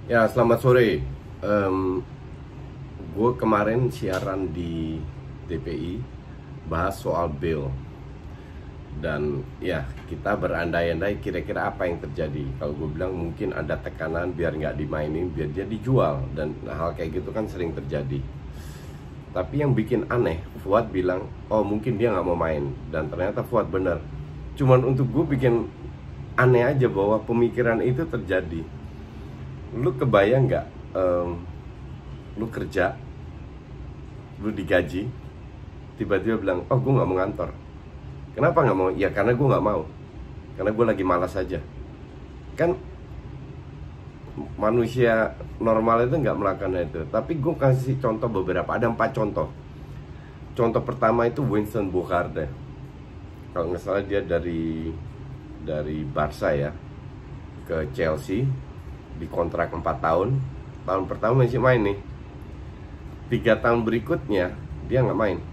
Ya, selamat sore. Gue kemarin siaran di TPI bahas soal bail. Dan ya, kita berandai-andai kira-kira apa yang terjadi. Kalau gue bilang mungkin ada tekanan biar nggak dimainin, biar dia dijual. Dan hal kayak gitu kan sering terjadi. Tapi yang bikin aneh, Fuad bilang, oh mungkin dia nggak mau main. Dan ternyata Fuad bener. Cuman untuk gue bikin aneh aja bahwa pemikiran itu terjadi. Lu kebayang nggak, lu kerja, lu digaji, tiba-tiba bilang, oh gue nggak mau ngantor. Kenapa nggak mau? Ya karena gue nggak mau, karena gue lagi malas aja. Kan manusia normal itu nggak melakukan itu. Tapi gue kasih contoh beberapa, ada 4 contoh. Contoh pertama itu Winston Bogarde. Kalau nggak salah dia dari Barca ya ke Chelsea, dikontrak 4 tahun. Tahun pertama masih main nih, 3 tahun berikutnya dia nggak main.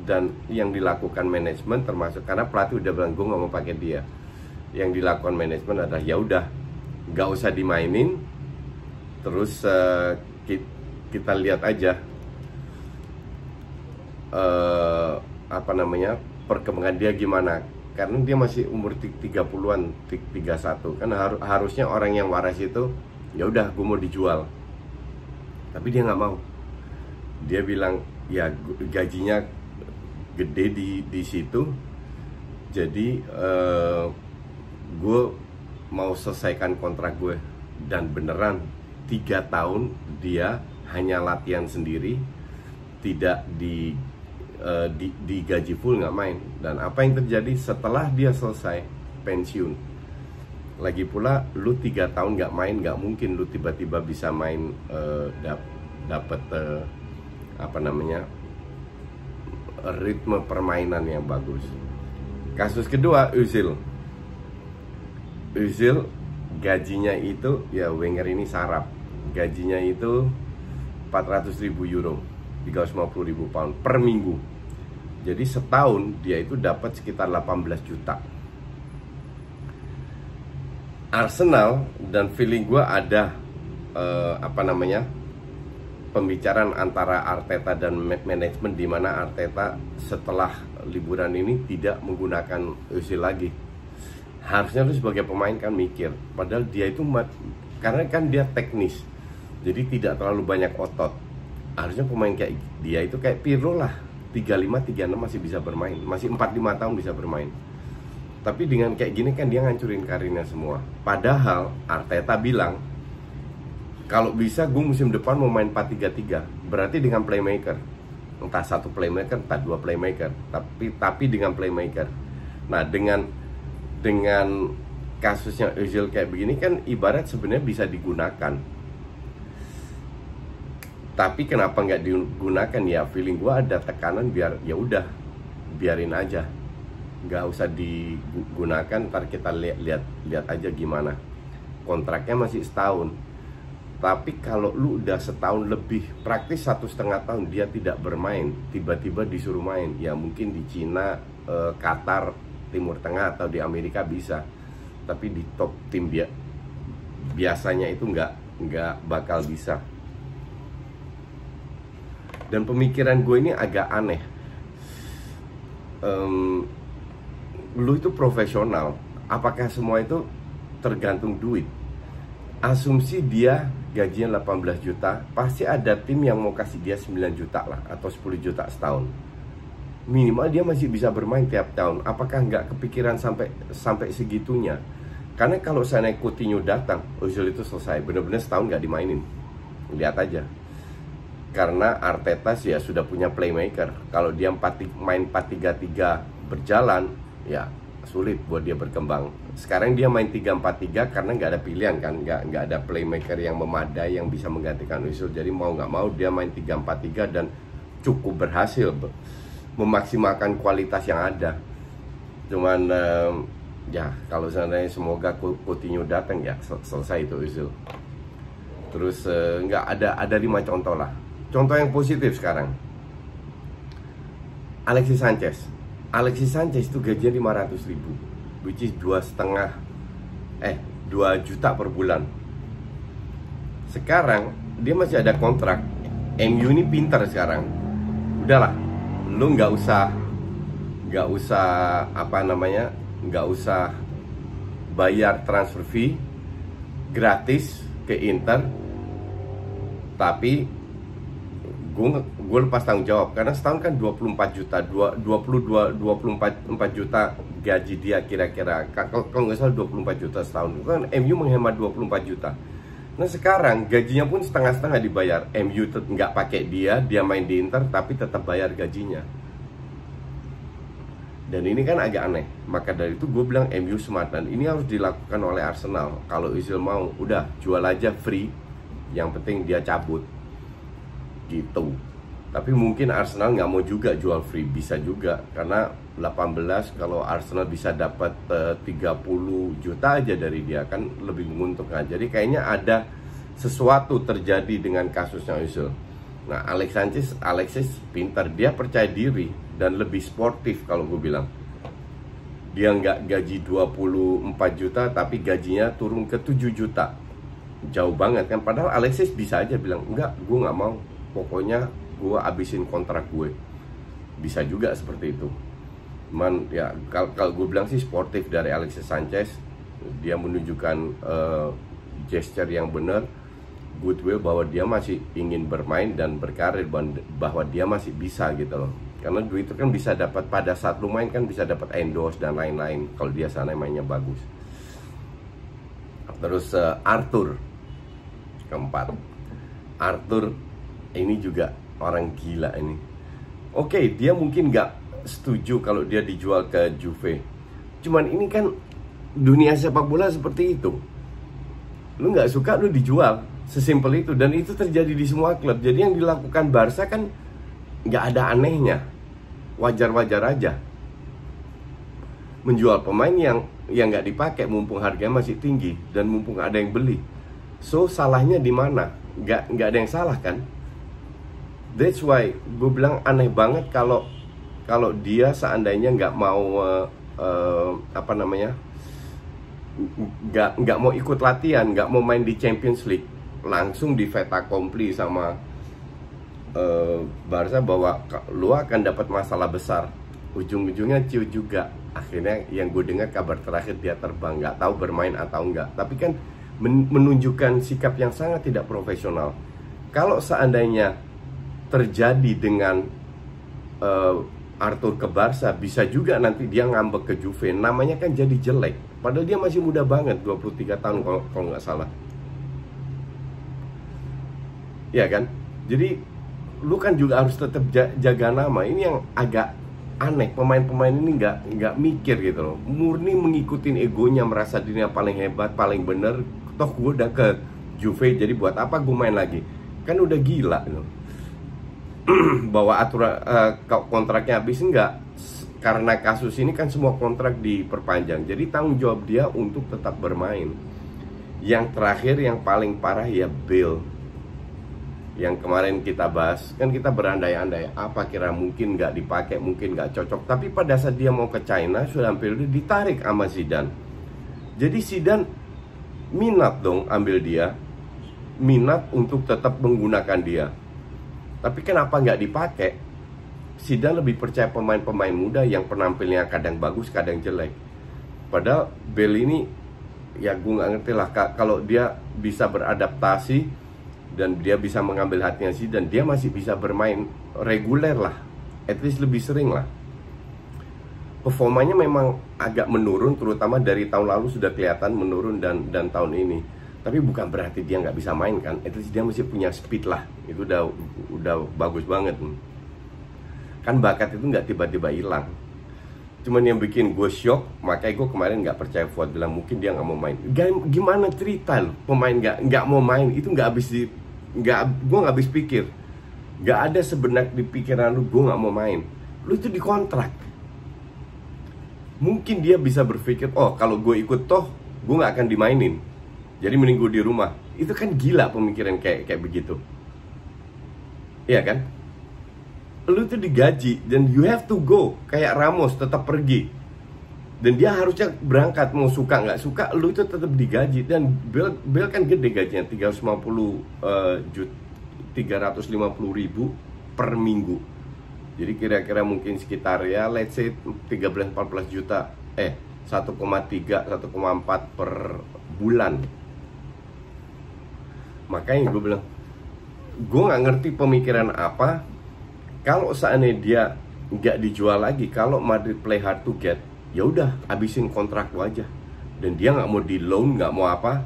Dan yang dilakukan manajemen, termasuk karena pelatih udah bilang gue nggak mau pakai dia, yang dilakukan manajemen adalah ya udah nggak usah dimainin. Terus kita lihat aja perkembangan dia gimana, karena dia masih umur 30-an, 31 kan. Harusnya orang yang waras itu ya udah gue mau dijual, tapi dia nggak mau. Dia bilang ya gajinya gede di situ, jadi gue mau selesaikan kontrak gue. Dan beneran 3 tahun dia hanya latihan sendiri, tidak digaji full, nggak main. Dan apa yang terjadi setelah dia selesai pensiun? Lagi pula lu 3 tahun nggak main, nggak mungkin lu tiba-tiba bisa main, dapat ritme permainan yang bagus. Kasus kedua, Özil gajinya itu, ya Wenger ini sarap. Gajinya itu 400.000 euro, 350.000 pound per minggu. Jadi setahun dia itu dapat sekitar 18 juta. Arsenal, dan feeling gue ada pembicaraan antara Arteta dan manajemen, di mana Arteta setelah liburan ini tidak menggunakan Özil lagi. Harusnya lu sebagai pemain kan mikir, padahal dia itu karena kan dia teknis, jadi tidak terlalu banyak otot. Harusnya pemain kayak dia itu kayak Pirlo lah, 35-36 masih bisa bermain, masih 45 tahun bisa bermain. Tapi dengan kayak gini kan dia ngancurin karirnya semua. Padahal Arteta bilang, kalau bisa gue musim depan mau main 4-3-3, berarti dengan playmaker. Entah 1 playmaker, entah 2 playmaker, tapi dengan playmaker. Nah, dengan kasusnya Özil kayak begini kan ibarat sebenarnya bisa digunakan. Tapi kenapa nggak digunakan? Ya feeling gue ada tekanan, biar ya udah biarin aja, nggak usah digunakan. Ntar kita lihat aja gimana. Kontraknya masih setahun. Tapi kalau lu udah setahun lebih, praktis 1,5 tahun dia tidak bermain, tiba-tiba disuruh main, ya mungkin di Cina, Qatar, Timur Tengah, atau di Amerika bisa. Tapi di top tim biasanya itu nggak bakal bisa. Dan pemikiran gue ini agak aneh. Lu itu profesional, apakah semua itu tergantung duit? Asumsi dia gajinya 18 juta, pasti ada tim yang mau kasih dia 9 juta lah, atau 10 juta setahun. Minimal dia masih bisa bermain tiap tahun. Apakah nggak kepikiran sampai segitunya? Karena kalau saya Coutinho datang, Özil itu selesai, bener-bener setahun nggak dimainin. Lihat aja. Karena Arteta sih ya sudah punya playmaker. Kalau dia main 4-3-3 berjalan, ya sulit buat dia berkembang. Sekarang dia main 3-4-3 karena nggak ada pilihan kan, nggak ada playmaker yang memadai yang bisa menggantikan Özil. Jadi mau nggak mau dia main 3-4-3 dan cukup berhasil memaksimalkan kualitas yang ada. Cuman ya kalau seandainya semoga Coutinho datang, ya selesai itu Özil. Terus nggak ada 5 contoh lah. Contoh yang positif sekarang, Alexis Sanchez itu gajinya 500.000, which is 2 juta per bulan. Sekarang dia masih ada kontrak. MU ini pintar sekarang. Udahlah, lu nggak usah apa namanya, nggak usah bayar transfer fee gratis ke Inter, tapi gue lepas tanggung jawab karena setahun kan 24 juta, 24 juta gaji dia kira-kira. Kalau nggak salah 24 juta setahun. Itu kan MU menghemat 24 juta. Nah sekarang gajinya pun setengah-setengah dibayar. MU nggak pakai dia main di Inter tapi tetap bayar gajinya. Dan ini kan agak aneh. Maka dari itu gue bilang MU smart, dan ini harus dilakukan oleh Arsenal. Kalau Özil mau, udah jual aja free, yang penting dia cabut gitu. Tapi mungkin Arsenal nggak mau juga jual free, bisa juga karena 18 kalau Arsenal bisa dapat 30 juta aja dari dia kan lebih menguntungkan. Jadi kayaknya ada sesuatu terjadi dengan kasusnya Özil. Nah Alexis pintar, dia percaya diri dan lebih sportif. Kalau gue bilang dia nggak gaji 24 juta tapi gajinya turun ke 7 juta, jauh banget kan. Padahal Alexis bisa aja bilang enggak, gue nggak mau, pokoknya gue abisin kontrak gue. Bisa juga seperti itu. Cuman ya kalau gue bilang sih sportif dari Alexis Sanchez. Dia menunjukkan gesture yang benar, goodwill, bahwa dia masih ingin bermain dan berkarir, bahwa dia masih bisa gitu loh. Karena duit itu kan bisa dapat pada saat lu main, kan bisa dapat endorse dan lain-lain kalau dia sana mainnya bagus. Terus Arthur keempat. Arthur ini juga orang gila ini. Oke, dia mungkin nggak setuju kalau dia dijual ke Juve. Cuman ini kan dunia sepak bola seperti itu. Lu nggak suka, lu dijual. Sesimpel itu. Dan itu terjadi di semua klub. Jadi yang dilakukan Barca kan nggak ada anehnya. Wajar-wajar aja. Menjual pemain yang nggak dipakai mumpung harganya masih tinggi dan mumpung ada yang beli. So salahnya di mana? Nggak ada yang salah kan? That's why gue bilang aneh banget kalau dia seandainya nggak mau apa namanya, nggak mau ikut latihan, nggak mau main di Champions League, langsung di fait accompli sama Barca bahwa lu akan dapat masalah besar. Ujung-ujungnya ciu juga. Akhirnya yang gue dengar kabar terakhir dia terbang, nggak tahu bermain atau enggak. Tapi kan menunjukkan sikap yang sangat tidak profesional. Kalau seandainya terjadi dengan Arthur ke Barca, bisa juga nanti dia ngambek ke Juve, namanya kan jadi jelek. Padahal dia masih muda banget, 23 tahun kalau nggak salah. Ya kan? Jadi lu kan juga harus tetap jaga nama. Ini yang agak aneh, pemain-pemain ini nggak mikir gitu loh, murni mengikutin egonya, merasa dirinya paling hebat, paling bener. Toh gue udah ke Juve, jadi buat apa gue main lagi? Kan udah gila gitu. Bahwa aturan kontraknya habis, enggak. Karena kasus ini kan semua kontrak diperpanjang. Jadi tanggung jawab dia untuk tetap bermain. Yang terakhir yang paling parah ya Bale. Yang kemarin kita bahas, kan kita berandai-andai apa kira mungkin nggak dipakai, mungkin nggak cocok. Tapi pada saat dia mau ke China, sudah hampir ditarik sama Zidane. Jadi Zidane minat dong ambil dia, minat untuk tetap menggunakan dia. Tapi kenapa nggak dipakai? Zidane lebih percaya pemain-pemain muda yang penampilnya kadang bagus, kadang jelek. Padahal Bale ini, ya gue nggak ngerti lah, kalau dia bisa beradaptasi dan dia bisa mengambil hatinya sih, dan dia masih bisa bermain reguler lah, at least lebih sering lah. Performanya memang agak menurun, terutama dari tahun lalu sudah kelihatan menurun dan tahun ini. Tapi bukan berarti dia nggak bisa main kan, at least dia masih punya speed lah, itu udah bagus banget. Kan bakat itu nggak tiba-tiba hilang. Cuman yang bikin gue shock, makanya gue kemarin nggak percaya Fuad bilang mungkin dia nggak mau main. Gimana cerita lo pemain nggak mau main? Itu nggak gue nggak habis pikir. Nggak ada sebenarnya di pikiran lu gue nggak mau main. Lu itu dikontrak. Mungkin dia bisa berpikir, oh kalau gue ikut toh gue nggak akan dimainin, jadi mending gue di rumah. Itu kan gila pemikiran kayak begitu. Iya kan? Lu tuh digaji dan you have to go. Kayak Ramos tetap pergi. Dan dia harusnya berangkat, mau suka nggak suka, lu itu tetap digaji. Dan Bale kan gede gajinya, 350.000 per minggu. Jadi kira-kira mungkin sekitar ya let's say 13-14 juta 1,3 1,4 per bulan. Makanya gue bilang, gue nggak ngerti pemikiran apa kalau seandainya dia nggak dijual lagi. Kalau Madrid play hard to get, ya udah habisin kontrak lo aja. Dan dia nggak mau di loan, nggak mau apa,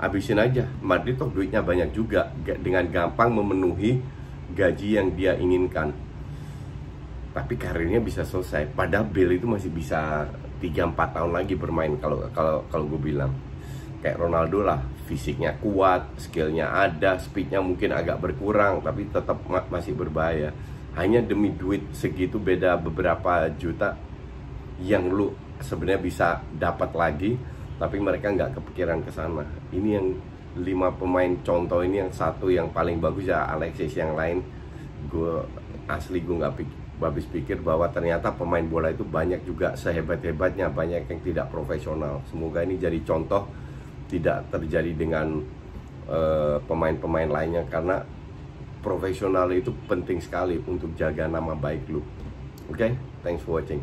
habisin aja. Madrid toh duitnya banyak juga, dengan gampang memenuhi gaji yang dia inginkan. Tapi karirnya bisa selesai. Padahal Bale itu masih bisa 3-4 tahun lagi bermain kalau gue bilang. Kayak Ronaldo lah, fisiknya kuat, skillnya ada, speednya mungkin agak berkurang, tapi tetap masih berbahaya. Hanya demi duit segitu, beda beberapa juta yang lu sebenarnya bisa dapat lagi, tapi mereka nggak kepikiran ke sana. Ini yang 5 pemain contoh ini, yang satu yang paling bagus ya Alexis, yang lain gue nggak habis pikir bahwa ternyata pemain bola itu banyak juga sehebat-hebatnya, banyak yang tidak profesional. Semoga ini jadi contoh, tidak terjadi dengan pemain-pemain lainnya, karena profesional itu penting sekali untuk jaga nama baik lu. Oke, thanks for watching.